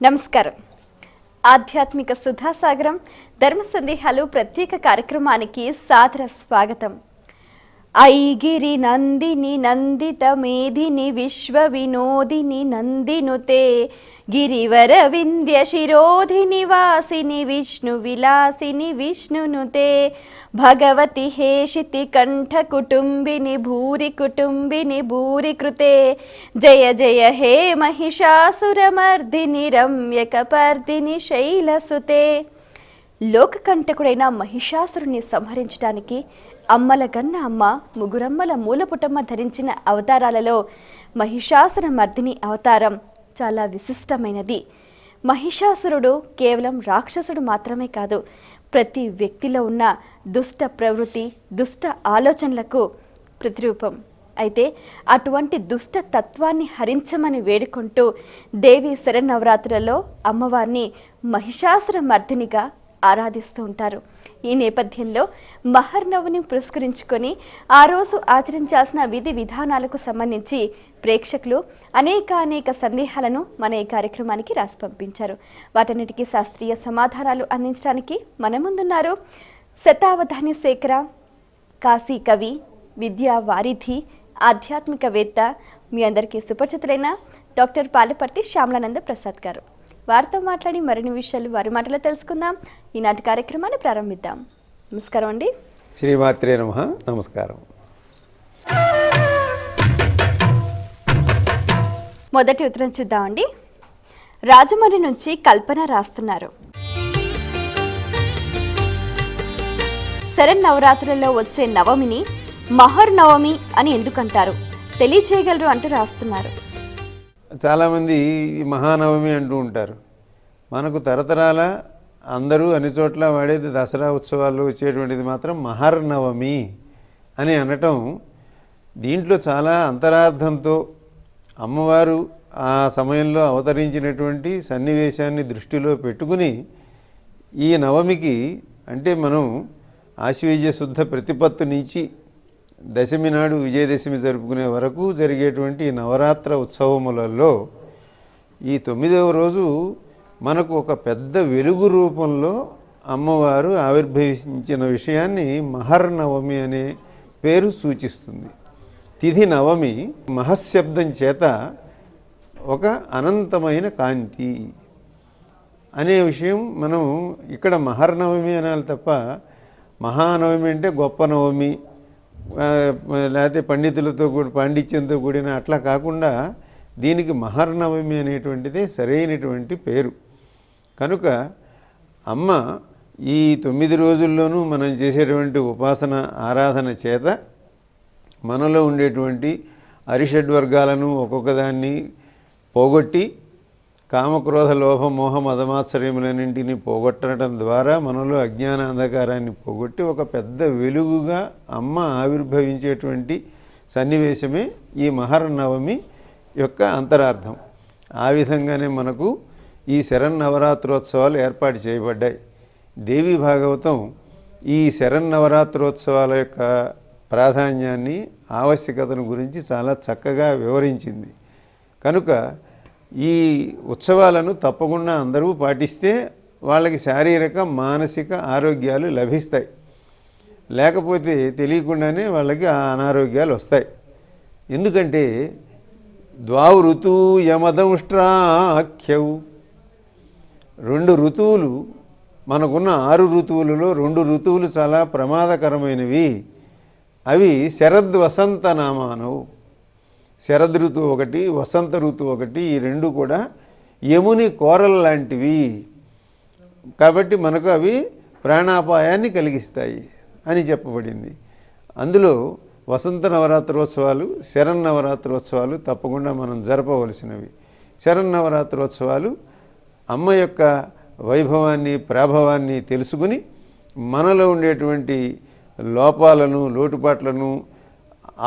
నమస్కారం. ఆధ్యాత్మిక సుధాసాగరం ధర్మ సందేహాలు ప్రత్యేక కార్యక్రమానికి సాదర స్వాగతం. ఐగిరి నందిని నందిత మేధిని విశ్వ వినోదిని నందినుతే గిరివర వింధ్య శిరోధిని వాసిని విష్ణు విలాసిని విష్ణునుతే భగవతి హేషితి కంఠ కుటుంబిని భూరి కృతే జయ జయ హే మహిషాసురమర్దిని రమ్యకపర్దిని శైలసుతే. లోకకంటకుడైన మహిషాసురుని సంహరించడానికి అమ్మల కన్న అమ్మ ముగురమ్మల మూలపుటమ్మ ధరించిన అవతారాలలో మహిషాసుర మర్దిని అవతారం చాలా విశిష్టమైనది. మహిషాసురుడు కేవలం రాక్షసుడు మాత్రమే కాదు, ప్రతి వ్యక్తిలో ఉన్న దుష్ట ప్రవృత్తి, దుష్ట ఆలోచనలకు ప్రతిరూపం. అయితే అటువంటి దుష్ట తత్వాన్ని హరించమని వేడుకుంటూ దేవి శరన్నవరాత్రులలో అమ్మవారిని మహిషాసుర మర్దినిగా ఆరాధిస్తూ ఉంటారు. ఈ నేపథ్యంలో మహర్నవమిని పురస్కరించుకొని ఆ రోజు ఆచరించాల్సిన విధి విధానాలకు సంబంధించి ప్రేక్షకులు అనేక సందేహాలను మన ఈ కార్యక్రమానికి రాసి పంపించారు. వాటన్నిటికీ శాస్త్రీయ సమాధానాలు అందించడానికి మన ముందున్నారు శతావధాని శేఖర, కాశీ కవి, విద్యా వారిధి, ఆధ్యాత్మికవేత్త, మీ అందరికీ సుపరిచితులైన డాక్టర్ పాలపర్తి శ్యామలానంద ప్రసాద్ గారు. వారితో మాట్లాడి మరిన్ని విషయాలు వారి మాటలో తెలుసుకుందాం. ఈనాటి కార్యక్రమాన్ని ప్రారంభిద్దాం. నమస్కారం అండి. శ్రీమాత్రే నమః. నమస్కారం. మొదటి ఉత్తరం చూద్దామండి. రాజమండ్రి నుంచి కల్పన రాస్తున్నారు. శరన్నవరాత్రులలో వచ్చే నవమిని మహర్నవమి అని ఎందుకంటారు తెలియచేయగలరు అంటూ రాస్తున్నారు. చాలామంది మహానవమి అంటూ ఉంటారు. మనకు తరతరాల అందరూ అన్ని చోట్ల వాడేది దసరా ఉత్సవాల్లో వచ్చేటువంటిది మాత్రం మహర్నవమి అని అనటం, దీంట్లో చాలా అంతరార్థంతో అమ్మవారు ఆ సమయంలో అవతరించినటువంటి సన్నివేశాన్ని దృష్టిలో పెట్టుకుని ఈ నవమికి, అంటే మనం ఆశ్వయుజ శుద్ధ ప్రతిపత్తు నుంచి దశమి నాడు విజయదశమి జరుపుకునే వరకు జరిగేటువంటి నవరాత్ర ఉత్సవములలో ఈ 9వ రోజు మనకు ఒక పెద్ద వెలుగు రూపంలో అమ్మవారు ఆవిర్భవించిన విషయాన్ని మహర్నవమి అనే పేరు సూచిస్తుంది. తిథి నవమి మహశబ్దం చేత ఒక అనంతమైన కాంతి అనే విషయం మనం ఇక్కడ మహర్నవమి అనాలి తప్ప మహానవమి అంటే గొప్ప నవమి, లేకపోతే పండితులతో కూడి పాండిత్యంతో కూడిన అట్లా కాకుండా దీనికి మహర్నవమి అనేటువంటిదే సరైనటువంటి పేరు. కనుక అమ్మ ఈ 9 రోజుల్లోనూ మనం చేసేటువంటి ఉపాసన ఆరాధన చేత మనలో ఉండేటువంటి అరిషడ్వర్గాలను ఒక్కొక్కదాన్ని పోగొట్టి కామక్రోధ లోభ మోహ మదమాత్సర్యములన్నింటినీ పోగొట్టడం ద్వారా మనలో అజ్ఞాన అంధకారాన్ని పోగొట్టి ఒక పెద్ద వెలుగుగా అమ్మ ఆవిర్భవించేటువంటి సన్నివేశమే ఈ మహర్నవమి యొక్క అంతరార్థం. ఆ విధంగానే మనకు ఈ శరన్నవరాత్రోత్సవాలు ఏర్పాటు చేయబడ్డాయి. దేవీ భాగవతం ఈ శరన్నవరాత్రోత్సవాల యొక్క ప్రాధాన్యాన్ని, ఆవశ్యకతను గురించి చాలా చక్కగా వివరించింది. కనుక ఈ ఉత్సవాలను తప్పకుండా అందరూ పాటిస్తే వాళ్ళకి శారీరక మానసిక ఆరోగ్యాలు లభిస్తాయి. లేకపోతే తెలియకుండానే వాళ్ళకి ఆ అనారోగ్యాలు వస్తాయి. ఎందుకంటే ద్వావు ఋతు యమదంష్ట్రాఖ్యవు, 2 ఋతువులు మనకున్న 6 ఋతువులలో 2 ఋతువులు చాలా ప్రమాదకరమైనవి. అవి శరద్ వసంత నామానవు. శరద్ ఋతువు ఒకటి, వసంత ఋతువు ఒకటి, ఈ 2 కూడా యముని కోరలు లాంటివి. కాబట్టి మనకు అవి ప్రాణాపాయాన్ని కలిగిస్తాయి అని చెప్పబడింది. అందులో వసంత నవరాత్రోత్సవాలు, శరన్నవరాత్రోత్సవాలు తప్పకుండా మనం జరపవలసినవి. శరన్నవరాత్రోత్సవాలు అమ్మ యొక్క వైభవాన్ని, ప్రాభవాన్ని తెలుసుకుని మనలో ఉండేటువంటి లోపాలను, లోటుపాట్లను,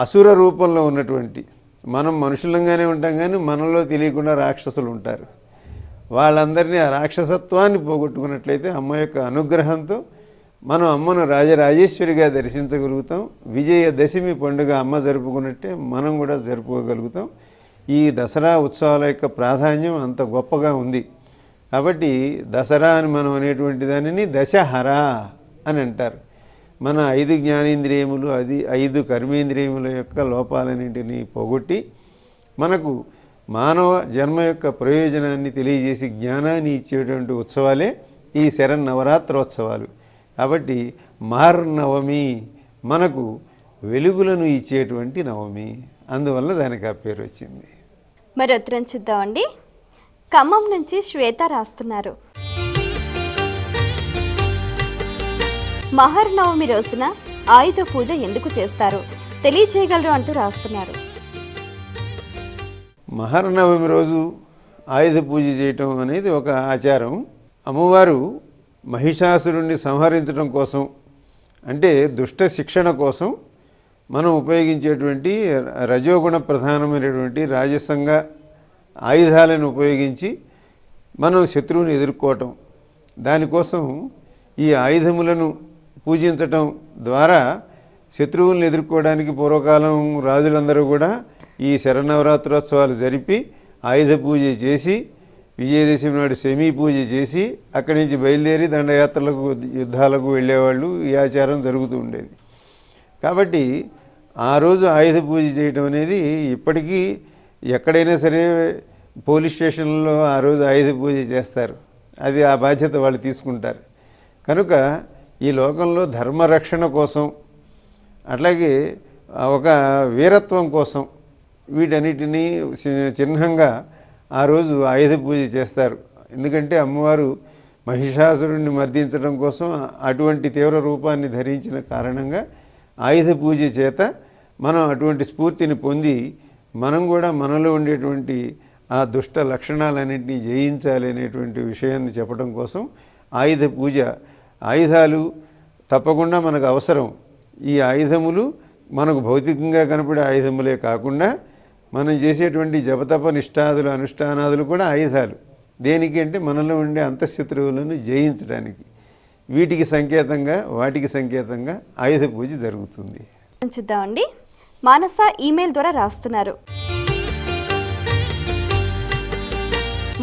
అసుర రూపంలో ఉన్నటువంటి, మనం మనుషులంగానే ఉంటాం కానీ మనలో తెలియకుండా రాక్షసులు ఉంటారు, వాళ్ళందరినీ ఆ రాక్షసత్వాన్ని పోగొట్టుకున్నట్లయితే అమ్మ యొక్క అనుగ్రహంతో మనం అమ్మను రాజరాజేశ్వరిగా దర్శించగలుగుతాం. విజయదశమి పండుగ అమ్మ జరుపుకున్నట్టే మనం కూడా జరుపుకోగలుగుతాం. ఈ దసరా ఉత్సవాల యొక్క ప్రాధాన్యం అంత గొప్పగా ఉంది. కాబట్టి దసరా అని మనం అనేటువంటి దానిని దశహర అని అంటారు. మన 5 జ్ఞానేంద్రియములు 5 కర్మేంద్రియముల యొక్క లోపాలన్నింటినీ పోగొట్టి మనకు మానవ జన్మ యొక్క ప్రయోజనాన్ని తెలియజేసి జ్ఞానాన్ని ఇచ్చేటువంటి ఉత్సవాలే ఈ శరన్నవరాత్రోత్సవాలు. కాబట్టి మహర్నవమి మనకు వెలుగులను ఇచ్చేటువంటి నవమి, అందువల్ల దానికి ఆ పేరు వచ్చింది. మరి ఉత్తరం చూద్దామండి. ఖమ్మం నుంచి శ్వేత రాస్తున్నారు. మహర్నవమి రోజున ఆయుధ పూజ ఎందుకు చేస్తారు తెలియచేయగలరు అంటూ రాస్తున్నారు. మహర్నవమి రోజు ఆయుధ పూజ చేయటం అనేది ఒక ఆచారం. అమ్మవారు మహిషాసురుణ్ణి సంహరించడం కోసం, అంటే దుష్ట శిక్షణ కోసం మనం ఉపయోగించేటువంటి రజోగుణ ప్రధానమైనటువంటి రాజసంగ ఆయుధాలను ఉపయోగించి మనం శత్రువుని ఎదుర్కోవటం, దానికోసం ఈ ఆయుధములను పూజించటం ద్వారా శత్రువులను ఎదుర్కోవడానికి పూర్వకాలం రాజులందరూ కూడా ఈ శరన్నవరాత్రోత్సవాలు జరిపి ఆయుధ పూజ చేసి విజయదశమి నాడు శమీ పూజ చేసి అక్కడి నుంచి బయలుదేరి దండయాత్రలకు యుద్ధాలకు వెళ్ళేవాళ్ళు. ఈ ఆచారం జరుగుతూ ఉండేది. కాబట్టి ఆ రోజు ఆయుధ పూజ చేయటం అనేది ఇప్పటికీ ఎక్కడైనా సరే పోలీస్ స్టేషన్లో ఆ రోజు ఆయుధ పూజ చేస్తారు. అది ఆ బాధ్యత వాళ్ళు తీసుకుంటారు. కనుక ఈ లోకంలో ధర్మరక్షణ కోసం, అట్లాగే ఒక వీరత్వం కోసం వీటన్నిటినీ చిహ్నంగా ఆ రోజు ఆయుధ పూజ చేస్తారు. ఎందుకంటే అమ్మవారు మహిషాసురుణ్ణి మర్దించడం కోసం అటువంటి తీవ్ర రూపాన్ని ధరించిన కారణంగా ఆయుధ పూజ చేత మనం అటువంటి స్ఫూర్తిని పొంది మనం కూడా మనలో ఉండేటువంటి ఆ దుష్ట లక్షణాలన్నింటినీ జయించాలి అనేటువంటి విషయాన్ని చెప్పడం కోసం ఆయుధ పూజ. ఆయుధాలు తప్పకుండా మనకు అవసరం. ఈ ఆయుధములు మనకు భౌతికంగా కనపడే ఆయుధములే కాకుండా మనం చేసేటువంటి జపతప నిష్ఠాదులు అనుష్ఠానాదులు కూడా ఆయుధాలు. దేనికి అంటే మనలో ఉండే అంతఃశత్రువులను జయించడానికి. వాటికి సంకేతంగా ఆయుధ పూజ జరుగుతుంది. చూద్దామండి. మానస ఈమెయిల్ ద్వారా రాస్తున్నారు.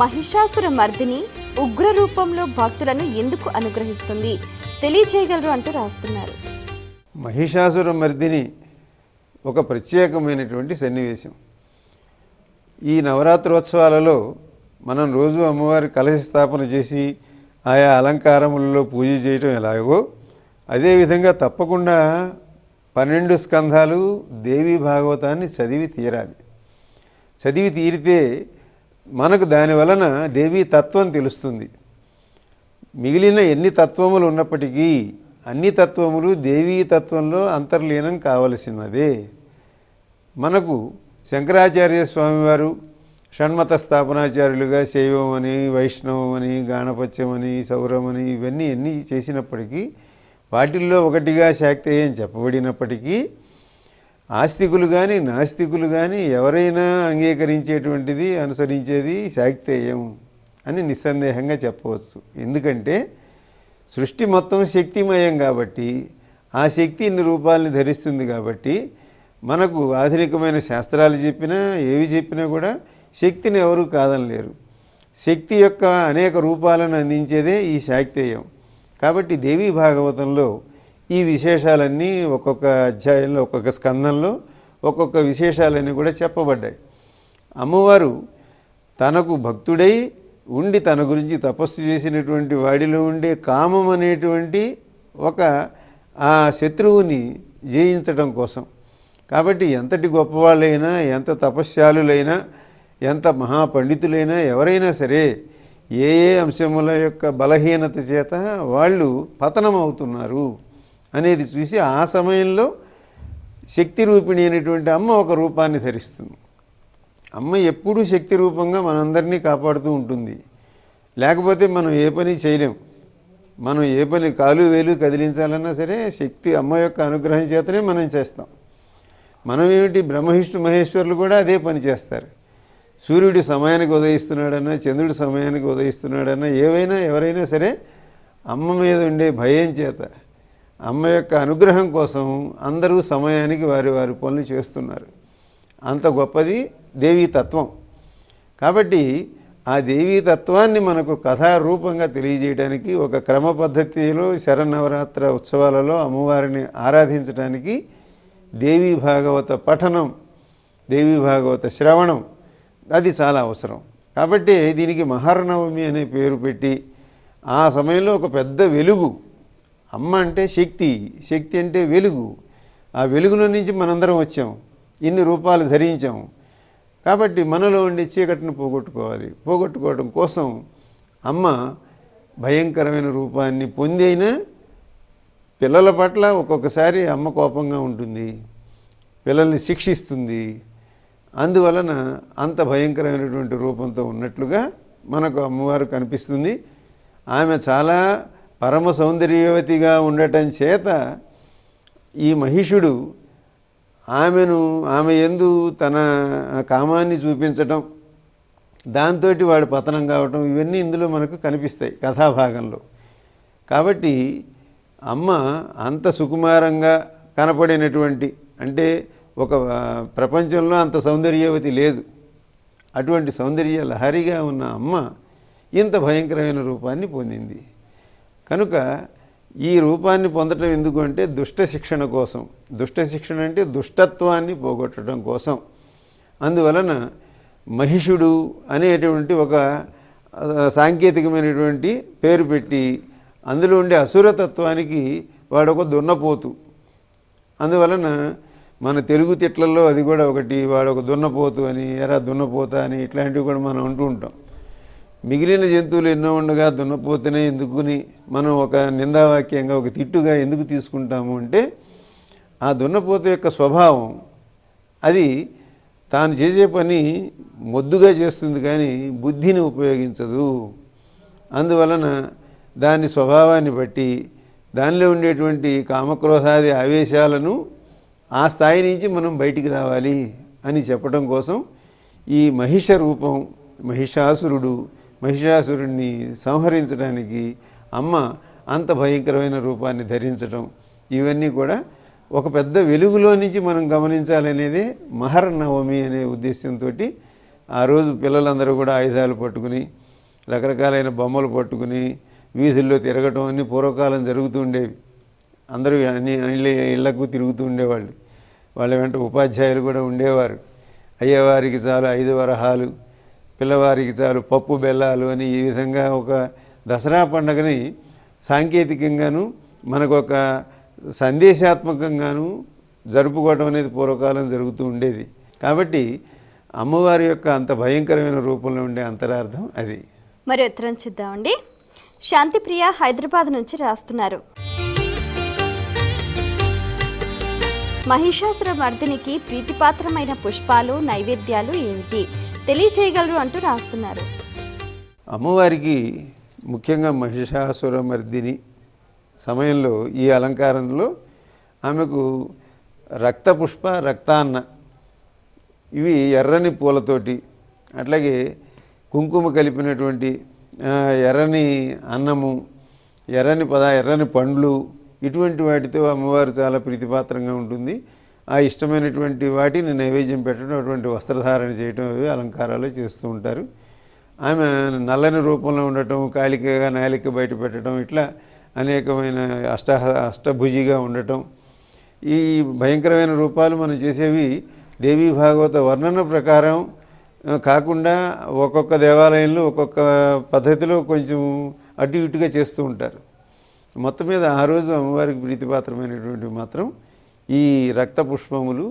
మహిషాసుర మర్దిని ఉగ్ర రూపంలో భక్తులను ఎందుకు అనుగ్రహిస్తుంది తెలియచేయగలరు అంటూ రాస్తున్నారు. మహిషాసుర మర్దిని ఒక ప్రత్యేకమైనటువంటి సన్నివేశం. ఈ నవరాత్రోత్సవాలలో మనం రోజు అమ్మవారి కలశ స్థాపన చేసి ఆయా అలంకారములలో పూజ చేయటం ఎలాగో అదేవిధంగా తప్పకుండా 12 స్కంధాలు దేవీ భాగవతాన్ని చదివి తీరాలి. చదివి తీరితే మనకు దాని వలన దేవీ తత్వం తెలుస్తుంది. మిగిలిన ఎన్ని తత్వములు ఉన్నప్పటికీ అన్ని తత్వములు దేవీ తత్వంలో అంతర్లీనం కావలసినదే. మనకు శంకరాచార్య స్వామివారు షణ్మత స్థాపనాచార్యులుగా శైవం అని, వైష్ణవం అని, గాణపత్యం అని, సౌరం అని ఇవన్నీ ఎన్ని చేసినప్పటికీ వాటిల్లో ఒకటిగా శాక్తేయం చెప్పబడినప్పటికీ ఆస్తికులు కానీ నాస్తికులు కానీ ఎవరైనా అంగీకరించేటువంటిది అనుసరించేది శాక్తేయం అని నిస్సందేహంగా చెప్పవచ్చు. ఎందుకంటే సృష్టి మొత్తం శక్తిమయం కాబట్టి ఆ శక్తి ఇన్ని రూపాలని ధరిస్తుంది కాబట్టి మనకు ఆధునికమైన శాస్త్రాలు చెప్పినా ఏవి చెప్పినా కూడా శక్తిని ఎవరూ కాదనలేరు. శక్తి యొక్క అనేక రూపాలను అందించేదే ఈ శాక్తేయం. కాబట్టి దేవీ భాగవతంలో ఈ విశేషాలన్నీ ఒక్కొక్క అధ్యాయంలో ఒక్కొక్క స్కందంలో ఒక్కొక్క విశేషాలన్నీ కూడా చెప్పబడ్డాయి. అమ్మవారు తనకు భక్తుడై ఉండి తన గురించి తపస్సు చేసినటువంటి వాడిలో ఉండే కామం అనేటువంటి ఒక ఆ శత్రువుని జయించడం కోసం. కాబట్టి ఎంతటి గొప్పవాళ్ళైనా, ఎంత తపశ్శాలులైనా, ఎంత మహాపండితులైనా ఎవరైనా సరే ఏ అంశముల యొక్క బలహీనత చేత వాళ్ళు పతనం అవుతున్నారు అనేది చూసి ఆ సమయంలో శక్తి రూపిణి అనేటువంటి అమ్మ ఒక రూపాన్ని ధరిస్తుంది. అమ్మ ఎప్పుడూ శక్తి రూపంగా మనందరినీ కాపాడుతూ ఉంటుంది. లేకపోతే మనం ఏ పని చేయలేం. మనం ఏ పని కాలు వేలు కదిలించాలన్నా సరే శక్తి అమ్మ యొక్క అనుగ్రహం చేతనే మనం చేస్తాం. మనం ఏమిటి, బ్రహ్మవిష్ణు మహేశ్వరులు కూడా అదే పని చేస్తారు. సూర్యుడు సమయానికి ఉదయిస్తున్నాడన్నా, చంద్రుడు సమయానికి ఉదయిస్తున్నాడన్నా, ఎవరైనా సరే అమ్మ మీద ఉండే భయం చేత, అమ్మ యొక్క అనుగ్రహం కోసం అందరూ సమయానికి వారి వారి పనులు చేస్తున్నారు. అంత గొప్పది దేవీ తత్వం. కాబట్టి ఆ దేవీ తత్వాన్ని మనకు కథారూపంగా తెలియజేయడానికి ఒక క్రమ పద్ధతిలో శరన్నవరాత్రి ఉత్సవాలలో అమ్మవారిని ఆరాధించడానికి దేవీ భాగవత పఠనం, దేవీ భాగవత శ్రవణం అది చాలా అవసరం. కాబట్టి దీనికి మహర్నవమి అనే పేరు పెట్టి ఆ సమయంలో ఒక పెద్ద వెలుగు, అమ్మ అంటే శక్తి, శక్తి అంటే వెలుగు, ఆ వెలుగులో నుంచి మనందరం వచ్చాం, ఇన్ని రూపాలు ధరించాం. కాబట్టి మనలో ఉండే చీకటిని పోగొట్టుకోవడం కోసం అమ్మ భయంకరమైన రూపాన్ని పొంది అయినా పిల్లల పట్ల ఒక్కొక్కసారి అమ్మ కోపంగా ఉంటుంది, పిల్లల్ని శిక్షిస్తుంది. అందువలన అంత భయంకరమైనటువంటి రూపంతో ఉన్నట్లుగా మనకు అమ్మవారు కనిపిస్తుంది. ఆమె చాలా పరమ సౌందర్యవతిగా ఉండటం చేత ఈ మహిషుడు ఆమె యందు తన కామాన్ని చూపించటం, దాంతో వాడు పతనం కావటం, ఇవన్నీ ఇందులో మనకు కనిపిస్తాయి కథాభాగంలో. కాబట్టి అమ్మ అంత సుకుమారంగా కనపడినటువంటి, అంటే ఒక ప్రపంచంలో అంత సౌందర్యవతి లేదు, అటువంటి సౌందర్య లహరిగా ఉన్న అమ్మ ఇంత భయంకరమైన రూపాన్ని పొందింది. కనుక ఈ రూపాన్ని పొందటం ఎందుకు అంటే దుష్ట శిక్షణ కోసం. దుష్ట శిక్షణ అంటే దుష్టత్వాన్ని పోగొట్టడం కోసం. అందువలన మహిషుడు అనేటువంటి ఒక సాంకేతికమైనటువంటి పేరు పెట్టి అందులో ఉండే అసురతత్వానికి వాడొక దున్నపోతు. అందువలన మన తెలుగు తిట్లలో అది కూడా ఒకటి, వాడొక దున్నపోతు అని, ఎరా దున్నపోత అని ఇట్లాంటివి కూడా మనం అంటూ ఉంటాం. మిగిలిన జంతువులు ఎన్నో ఉండగా దున్నపోతనే ఎందుకుని మనం ఒక నిందావాక్యంగా, ఒక తిట్టుగా ఎందుకు తీసుకుంటాము అంటే ఆ దున్నపోత యొక్క స్వభావం అది తాను చేసే పని మొద్దుగా చేస్తుంది కానీ బుద్ధిని ఉపయోగించదు. అందువలన దాని స్వభావాన్ని బట్టి దానిలో ఉండేటువంటి కామక్రోధాది ఆవేశాలను ఆ స్థాయి నుంచి మనం బయటికి రావాలి అని చెప్పడం కోసం ఈ మహిష రూపం, మహిషాసురుణ్ణి సంహరించడానికి అమ్మ అంత భయంకరమైన రూపాన్ని ధరించడం, ఇవన్నీ కూడా ఒక పెద్ద వెలుగులో నుంచి మనం గమనించాలనేదే మహర్నవమి అనే ఉద్దేశంతో ఆ రోజు పిల్లలందరూ కూడా ఆయుధాలు పట్టుకుని, రకరకాలైన బొమ్మలు పట్టుకుని వీధుల్లో తిరగటం అన్నీ పూర్వకాలం జరుగుతూ ఉండేవి. అందరూ అన్ని ఇళ్లకు తిరుగుతూ ఉండేవాళ్ళు. వాళ్ళ వెంట ఉపాధ్యాయులు కూడా ఉండేవారు. అయ్యవారికి చాలు 5 వరహాలు, పిల్లవారికి చాలు పప్పు బెల్లాలు అని ఈ విధంగా ఒక దసరా పండుగని సాంకేతికంగాను మనకు ఒక సందేశాత్మకంగాను జరుపుకోవడం అనేది పూర్వకాలం జరుగుతూ ఉండేది. కాబట్టి అమ్మవారి యొక్క అంత భయంకరమైన రూపంలో ఉండే అంతరార్థం అది. మరి ఉత్తరం చూద్దామండి. శాంతిప్రియ హైదరాబాద్ నుంచి రాస్తున్నారు. మహిషాసుర మర్దినికి ప్రీతిపాత్రమైన పుష్పాలు, నైవేద్యాలు ఏమిటి తెలియచేయగలరు అంటూ రాస్తున్నారు. అమ్మవారికి ముఖ్యంగా మహిషాసుర మర్దిని సమయంలో ఈ అలంకారంలో ఆమెకు రక్తపుష్ప, రక్తాన్న ఇవి ఎర్రని పూలతోటి, అట్లాగే కుంకుమ కలిపినటువంటి ఎర్రని అన్నము, ఎర్రని పండ్లు, ఇటువంటి వాటితో అమ్మవారు చాలా ప్రీతిపాత్రంగా ఉంటుంది. ఆ ఇష్టమైనటువంటి వాటిని నైవేద్యం పెట్టడం, అటువంటి వస్త్రధారణ చేయటం, అవి అలంకారాలు చేస్తూ ఉంటారు. ఆమె నల్లని రూపంలో ఉండటం, కాళికగా నాలిక బయట పెట్టడం, ఇట్లా అనేకమైన అష్టభుజిగా ఉండటం, ఈ భయంకరమైన రూపాలు మనం చేసేవి దేవీ భాగవత వర్ణన ప్రకారం కాకుండా ఒక్కొక్క దేవాలయంలో ఒక్కొక్క పద్ధతిలో కొంచెం అటు ఇటుగా చేస్తూ ఉంటారు. మొత్తం మీద ఆ రోజు అమ్మవారికి ప్రీతిపాత్రమైనటువంటి మాత్రం ఈ రక్త పుష్పములు,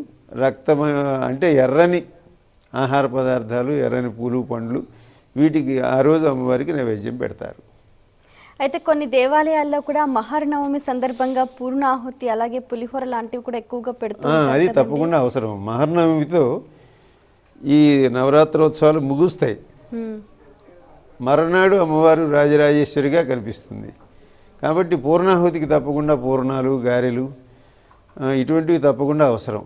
అంటే ఎర్రని ఆహార పదార్థాలు, ఎర్రని పూలు, పండ్లు, వీటికి ఆ రోజు అమ్మవారికి నైవేద్యం పెడతారు. అయితే కొన్ని దేవాలయాల్లో కూడా మహర్నవమి సందర్భంగా పూర్ణాహుతి, అలాగే పులిహోర లాంటివి కూడా ఎక్కువగా పెడుతుంటారు. అది తప్పకుండా అవసరం. మహర్నవమితో ఈ నవరాత్రోత్సవాలు ముగుస్తాయి. మరునాడు అమ్మవారు రాజరాజేశ్వరిగా కనిపిస్తుంది. కాబట్టి పూర్ణాహుతికి తప్పకుండా పూర్ణాలు, గారెలు ఇటువంటివి తప్పకుండా అవసరం.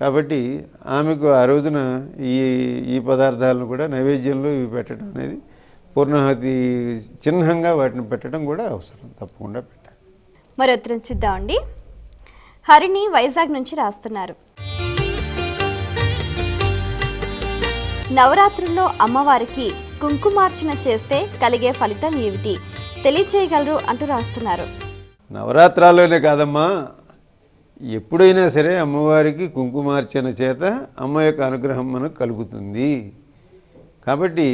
కాబట్టి ఆమెకు ఆ రోజున ఈ పదార్థాలను కూడా నైవేద్యంలో ఇవి పెట్టడం అనేది, పూర్ణాహుతి చిహ్నంగా వాటిని పెట్టడం కూడా అవసరం, తప్పకుండా పెట్టాలి. మరి ఉత్తరం చూద్దామండి. హరిణి వైజాగ్ నుంచి రాస్తున్నారు. నవరాత్రుల్లో అమ్మవారికి కుంకుమార్చన చేస్తే కలిగే ఫలితం ఏమిటి తెలియచేయగలరు అంటూ రాస్తున్నారు. నవరాత్రాల్లోనే కాదమ్మా, ఎప్పుడైనా సరే అమ్మవారికి కుంకుమార్చన చేత అమ్మ యొక్క అనుగ్రహం మనకు కలుగుతుంది. కాబట్టి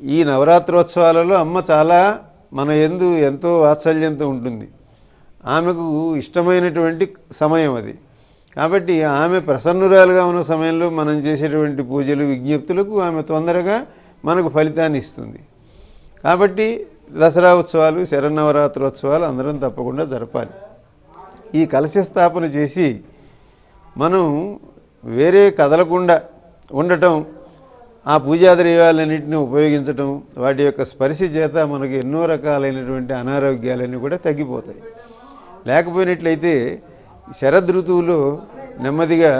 ఈ నవరాత్రోత్సవాలలో అమ్మ చాలా మన యందు ఎంతో వాత్సల్యంతో ఉంటుంది. ఆమెకు ఇష్టమైనటువంటి సమయం అది. కాబట్టి ఆమె ప్రసన్నురాలుగా ఉన్న సమయంలో మనం చేసేటువంటి పూజలు విజ్ఞప్తులకు ఆమె తొందరగా మనకు ఫలితాన్ని ఇస్తుంది. కాబట్టి దసరా ఉత్సవాలు, శరన్నవరాత్రోత్సవాలు అందరం తప్పకుండా జరపాలి. ఈ కలశ స్థాపన చేసి మనం వేరే కదలకుండా ఉండటం, ఆ పూజా ద్రవ్యాలన్నింటినీ ఉపయోగించటం, వాటి యొక్క స్పర్శ చేత మనకు ఎన్నో రకాలైనటువంటి అనారోగ్యాలన్నీ కూడా తగ్గిపోతాయి. లేకపోయినట్లయితే శరదృతువులో నెమ్మదిగా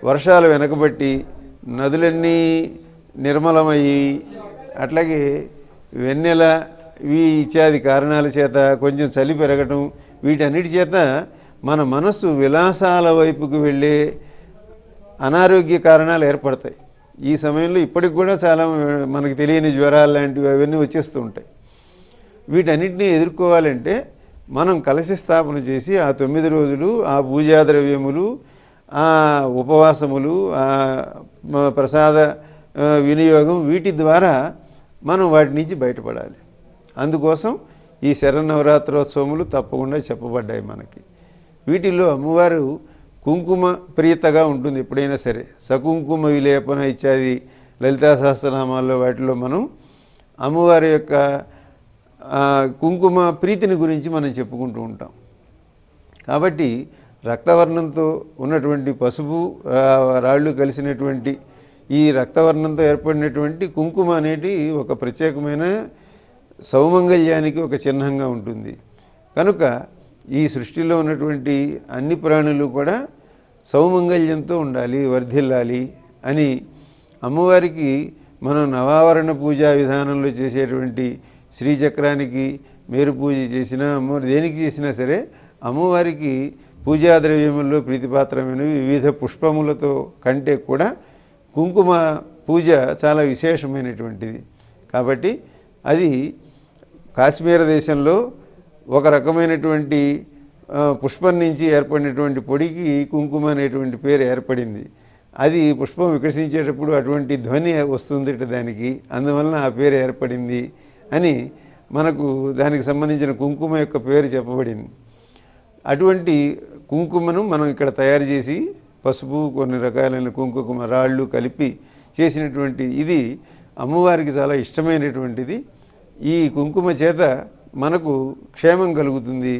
వర్షాలు వెనకబట్టి నదులన్నీ నిర్మలమయ్యి, అట్లాగే వెన్నెల ఇత్యాది కారణాల చేత కొంచెం చలి పెరగటం, వీటన్నిటి చేత మన మనస్సు విలాసాల వైపుకు వెళ్ళే అనారోగ్య కారణాలు ఏర్పడతాయి. ఈ సమయంలో ఇప్పటికి కూడా చాలా మనకు తెలియని జ్వరాలు లాంటివి అవన్నీ వచ్చేస్తూ ఉంటాయి. వీటన్నిటినీ ఎదుర్కోవాలంటే మనం కలశ స్థాపన చేసి ఆ 9 రోజులు ఆ పూజా ద్రవ్యములు, ఆ ఉపవాసములు, ఆ ప్రసాద వినియోగం, వీటి ద్వారా మనం వాటి నుంచి బయటపడాలి. అందుకోసం ఈ శరన్నవరాత్రోత్సవములు తప్పకుండా చెప్పబడ్డాయి మనకి. వీటిల్లో అమ్మవారు కుంకుమ ప్రియతగా ఉంటుంది. ఎప్పుడైనా సరే సకుంకుమ విలేపన ఇత్యాది లలితా సహస్రనామాల్లో వాటిలో మనం అమ్మవారి యొక్క కుంకుమ ప్రీతిని గురించి మనం చెప్పుకుంటూ ఉంటాం. కాబట్టి రక్తవర్ణంతో ఉన్నటువంటి పసుపు రాళ్ళు కలిసినటువంటి ఈ రక్తవర్ణంతో ఏర్పడినటువంటి కుంకుమ అనేది ఒక ప్రత్యేకమైన సౌమంగళ్యానికి ఒక చిహ్నంగా ఉంటుంది. కనుక ఈ సృష్టిలో ఉన్నటువంటి అన్ని ప్రాణులు కూడా సౌమంగళ్యంతో ఉండాలి, వర్ధిల్లాలి అని అమ్మవారికి మనం నవావరణ పూజా విధానంలో చేసేటువంటి శ్రీచక్రానికి మేరు పూజ చేసినా, అమ్మవారి దేనికి చేసినా సరే అమ్మవారికి పూజా ద్రవ్యముల్లో ప్రీతిపాత్రమైనవి వివిధ పుష్పములతో కంటే కూడా కుంకుమ పూజ చాలా విశేషమైనటువంటిది. కాబట్టి అది కాశ్మీర దేశంలో ఒక రకమైనటువంటి పుష్పం నుంచి ఏర్పడినటువంటి పొడికి కుంకుమ అనేటువంటి పేరు ఏర్పడింది. అది పుష్పం వికసించేటప్పుడు అటువంటి ధ్వని వస్తుంది దానికి, అందువలన ఆ పేరు ఏర్పడింది అని మనకు దానికి సంబంధించిన కుంకుమ యొక్క పేరు చెప్పబడింది. అటువంటి కుంకుమను మనం ఇక్కడ తయారు చేసి పసుపు, కొన్ని రకాలైన కుంకుమ రాళ్ళు కలిపి చేసినటువంటి ఇది అమ్మవారికి చాలా ఇష్టమైనటువంటిది. ఈ కుంకుమ చేత మనకు క్షేమం కలుగుతుంది,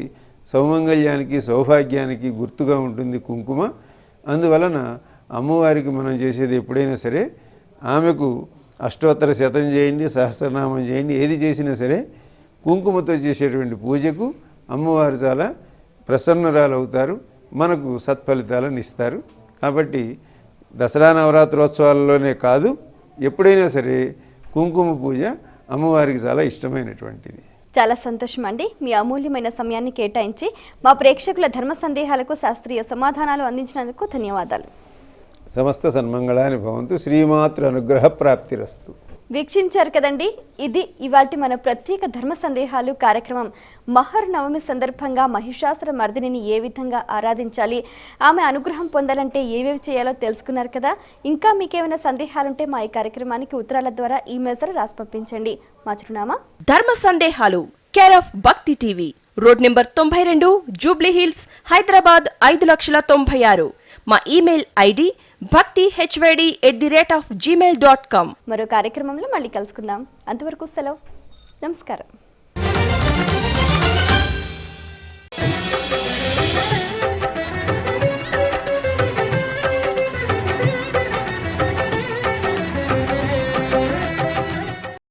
సౌమంగళ్యానికి, సౌభాగ్యానికి గుర్తుగా ఉంటుంది కుంకుమ. అందువలన అమ్మవారికి మనం చేసేది ఎప్పుడైనా సరే ఆమెకు అష్టోత్తర శతం చేయండి, సహస్రనామం చేయండి, ఏది చేసినా సరే కుంకుమతో చేసేటువంటి పూజకు అమ్మవారు చాలా ప్రసన్నురాలు అవుతారు, మనకు సత్ఫలితాలను ఇస్తారు. కాబట్టి దసరా నవరాత్రోత్సవాలలోనే కాదు, ఎప్పుడైనా సరే కుంకుమ పూజ అమ్మవారికి చాలా ఇష్టమైనటువంటిది. చాలా సంతోషం అండి. మీ అమూల్యమైన సమయాన్ని కేటాయించి మా ప్రేక్షకుల ధర్మ సందేహాలకు శాస్త్రీయ సమాధానాలు అందించినందుకు ధన్యవాదాలు. సమస్త సన్మంగళాని భవంతు. శ్రీమాతృ అనుగ్రహ ప్రాప్తిరస్తు. వీక్షించారు కదండి, ఇది ఇవాల్టి మన ప్రత్యేక ధర్మ సందేహాలు కార్యక్రమం. మహర్ నవమి సందర్భంగా మహిషాసుర మర్దినిని ఏ విధంగా ఆరాధించాలి, ఆమె అనుగ్రహం పొందాలంటే ఏవేవి చేయాలో తెలుసుకున్నారు కదా. ఇంకా మీకేమైనా సందేహాలుంటే మా ఈ కార్యక్రమానికి ఉత్తరాల ద్వారా ఈమెయిల్స్ ద్వారా రాసి పంపించండి. మా చిరునామా ధర్మ సందేహాలు, కేర్ ఆఫ్ భక్తి TV, road number 92, Jubilee hills, Hyderabad 5,96,000. మా ఈమెయిల్ ఐడి bhaktihyd@gmail.com. మరో కార్యక్రమంలో మళ్ళీ కలుసుకుందాం. అంతవరకు సెలవు. నమస్కారం.